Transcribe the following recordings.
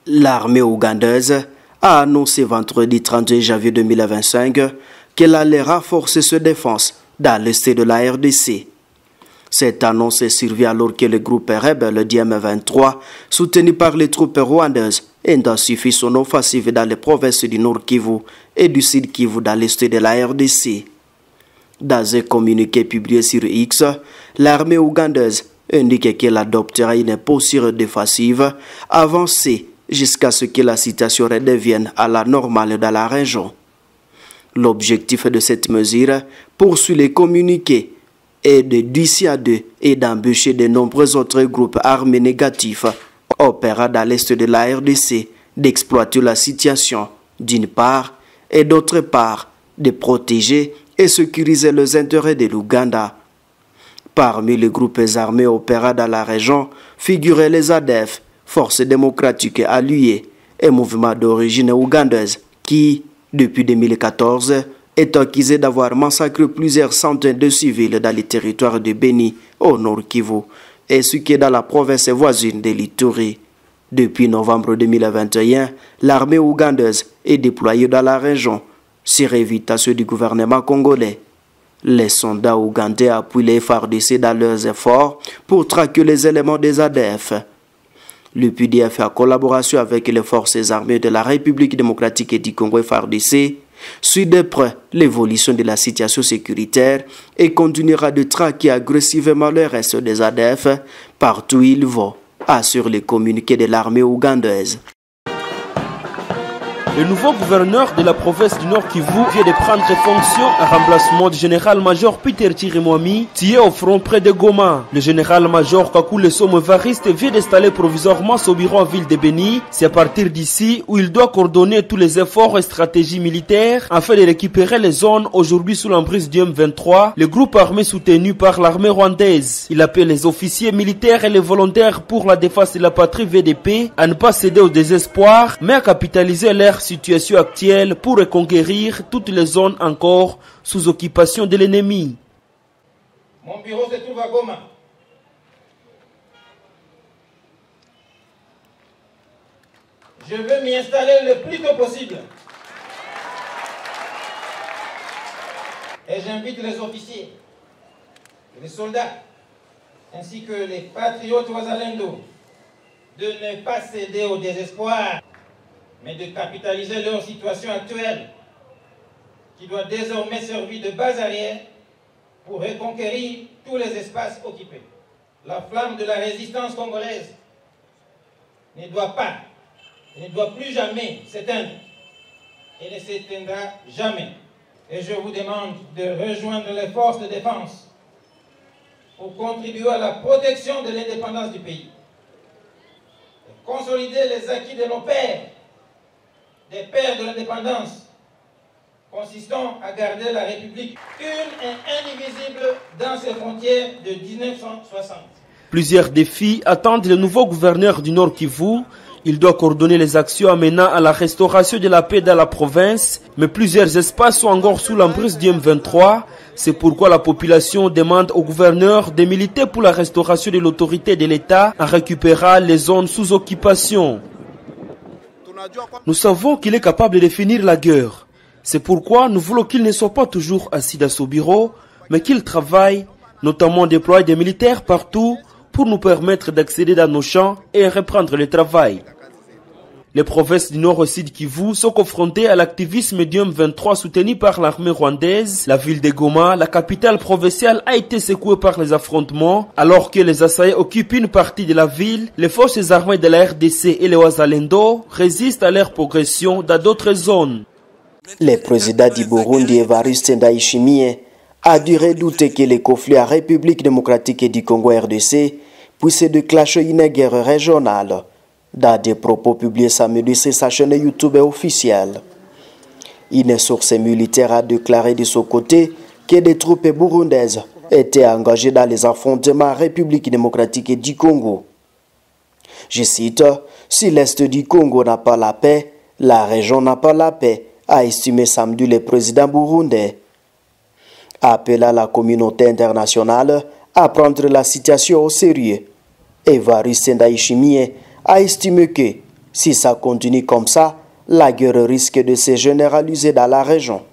L'armée ougandaise a annoncé vendredi 31 janvier 2025 qu'elle allait renforcer ses défenses dans l'est de la RDC. Cette annonce est survenue alors que le groupe rebelle DM23, soutenu par les troupes rwandaises, intensifie son offensive dans les provinces du Nord Kivu et du Sud Kivu dans l'est de la RDC. Dans un communiqué publié sur X, l'armée ougandaise indique qu'elle adoptera une posture défensive avancée jusqu'à ce que la situation redevienne à la normale dans la région. L'objectif de cette mesure, poursuit les communiqués, est de dissuader et d'embêcher de nombreux autres groupes armés négatifs opérant dans l'est de la RDC d'exploiter la situation d'une part et d'autre part de protéger et sécuriser les intérêts de l'Ouganda. Parmi les groupes armés opérant dans la région figuraient les ADF, Forces démocratiques alliées et mouvements d'origine ougandaise qui, depuis 2014, est accusé d'avoir massacré plusieurs centaines de civils dans les territoires de Beni, au Nord Kivu, ainsi que dans la province voisine de l'Ituri. Depuis novembre 2021, l'armée ougandaise est déployée dans la région, sur invitation du gouvernement congolais. Les soldats ougandais appuient les FARDC dans leurs efforts pour traquer les éléments des ADF. Le PDF, en collaboration avec les forces armées de la République démocratique du Congo FARDC, suit de près l'évolution de la situation sécuritaire et continuera de traquer agressivement le reste des ADF partout où ils vont, assure les communiqués de l'armée ougandaise. Le nouveau gouverneur de la province du Nord Kivu vient de prendre fonction en remplacement du général-major Peter Chirimwami, tué au front près de Goma. Le général-major Kakule Somovariste vient d'installer provisoirement son bureau en ville de Beni. C'est à partir d'ici où il doit coordonner tous les efforts et stratégies militaires afin de récupérer les zones aujourd'hui sous l'emprise du M23, le groupe armé soutenu par l'armée rwandaise. Il appelle les officiers militaires et les volontaires pour la défense de la patrie VDP à ne pas céder au désespoir, mais à capitaliser leur situation actuelle pour reconquérir toutes les zones encore sous occupation de l'ennemi. Mon bureau se trouve à Goma. Je veux m'y installer le plus tôt possible. Et j'invite les officiers, les soldats, ainsi que les patriotes wazalendo de ne pas céder au désespoir, mais de capitaliser leur situation actuelle, qui doit désormais servir de base arrière pour reconquérir tous les espaces occupés. La flamme de la résistance congolaise ne doit pas, ne doit plus jamais s'éteindre et ne s'éteindra jamais. Et je vous demande de rejoindre les forces de défense pour contribuer à la protection de l'indépendance du pays, de consolider les acquis de nos pères, des pères de l'indépendance, consistant à garder la République une et indivisible dans ses frontières de 1960. Plusieurs défis attendent le nouveau gouverneur du Nord Kivu. Il doit coordonner les actions amenant à la restauration de la paix dans la province, mais plusieurs espaces sont encore sous l'emprise du M23. C'est pourquoi la population demande au gouverneur de militer pour la restauration de l'autorité de l'État en récupérant les zones sous occupation. Nous savons qu'il est capable de finir la guerre. C'est pourquoi nous voulons qu'il ne soit pas toujours assis dans son bureau, mais qu'il travaille, notamment déployer des militaires partout pour nous permettre d'accéder dans nos champs et reprendre le travail. Les provinces du Nord et Sud Kivu sont confrontées à l'activisme du M23 soutenu par l'armée rwandaise. La ville de Goma, la capitale provinciale, a été secouée par les affrontements. Alors que les assaillants occupent une partie de la ville, les forces armées de la RDC et les Wazalendo résistent à leur progression dans d'autres zones. Le président du Burundi, Evariste Ndayishimiye, a dû redouter que les conflits en République démocratique du Congo RDC puissent déclencher une guerre régionale. Dans des propos publiés samedi sur sa chaîne YouTube officielle. Une source militaire a déclaré de son côté que des troupes burundaises étaient engagées dans les affrontements en République démocratique du Congo. Je cite, « Si l'Est du Congo n'a pas la paix, la région n'a pas la paix », a estimé samedi le président burundais. Appelant la communauté internationale à prendre la situation au sérieux, Évariste Ndayishimiye a estimé que si ça continue comme ça, la guerre risque de se généraliser dans la région.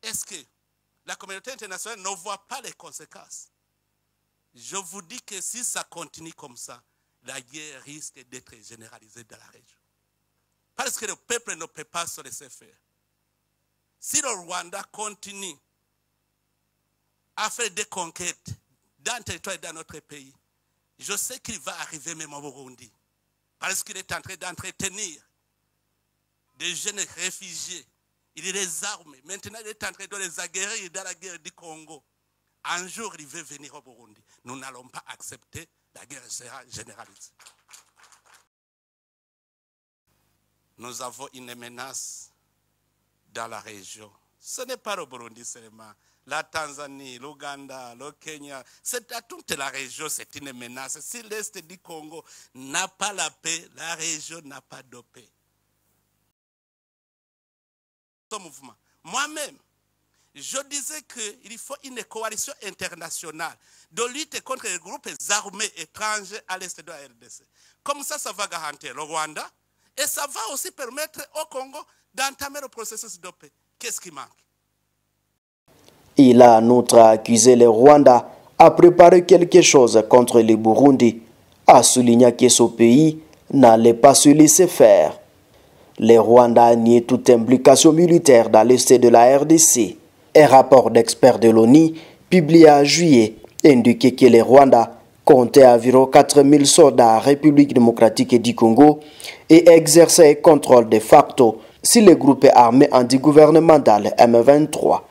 Est-ce que la communauté internationale ne voit pas les conséquences? Je vous dis que si ça continue comme ça, la guerre risque d'être généralisée dans la région. Parce que le peuple ne peut pas se laisser faire. Si le Rwanda continue à faire des conquêtes dans le territoire et dans notre pays, je sais qu'il va arriver même au Burundi. Parce qu'il est en train d'entretenir des jeunes réfugiés. Il les arme. Maintenant, il est en train de les aguerrir dans la guerre du Congo. Un jour, il veut venir au Burundi. Nous n'allons pas accepter, la guerre sera généralisée. Nous avons une menace dans la région. Ce n'est pas le Burundi seulement. La Tanzanie, l'Ouganda, le Kenya, c'est à toute la région, c'est une menace. Si l'Est du Congo n'a pas la paix, la région n'a pas de paix. Ce mouvement, moi-même, je disais qu'il faut une coalition internationale de lutte contre les groupes armés étrangers à l'Est de la RDC. Comme ça va garantir le Rwanda et ça va aussi permettre au Congo d'entamer le processus de paix. Qu'est-ce qui manque? Il a en outre accusé le Rwanda à préparer quelque chose contre le Burundi, a souligné que ce pays n'allait pas se laisser faire. Le Rwanda a nié toute implication militaire dans l'est de la RDC. Un rapport d'experts de l'ONU publié en juillet indiquait que le Rwanda comptait environ 4000 soldats en République démocratique du Congo et exerçait un contrôle de facto sur le groupe armé antigouvernemental M23.